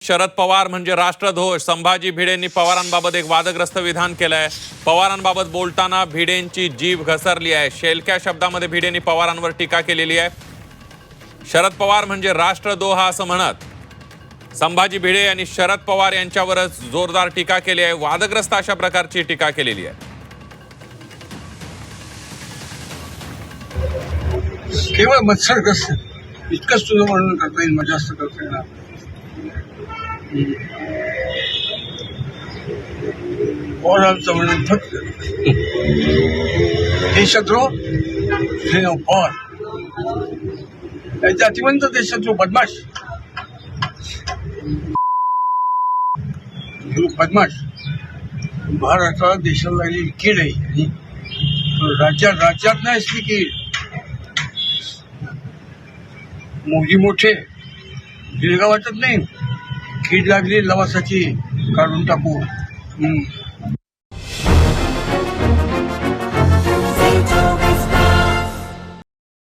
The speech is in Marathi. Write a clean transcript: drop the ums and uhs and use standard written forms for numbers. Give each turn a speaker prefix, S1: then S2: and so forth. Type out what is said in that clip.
S1: शरद पवार म्हणजे राष्ट्रध्वज. संभाजी भिडेंनी पवारांबाबत एक वादग्रस्त विधान केलंय. पवारांबाबत बोलताना भिडेंची जीभ घसरली आहे. शेलक्या शब्दामध्ये भिडेंनी पवारांवर टीका केलेली आहे. शरद पवार म्हणजे राष्ट्रद्रोह असं म्हणत संभाजी भिडे यांनी शरद पवार यांच्यावरच जोरदार टीका केली आहे. वादग्रस्त अशा प्रकारची टीका केलेली आहे.
S2: केवळ मत्सरग्रस्त इतकंच तुझं वर्णन करता येईल, मग जास्त करता येणार. पवारांचं वर्णन फक्त देशद्रोह श्रीराम पवार त्यांच्या अतिवंत देशद्रोह बदमाश बदमाश महाराष्ट्राला देशाला लागलेली कीड आहे. राज्यात नाही असली कीड. मोठी मोठे गिळगा वाटत नाही, कीड लागली लवासाची काढून टाकू.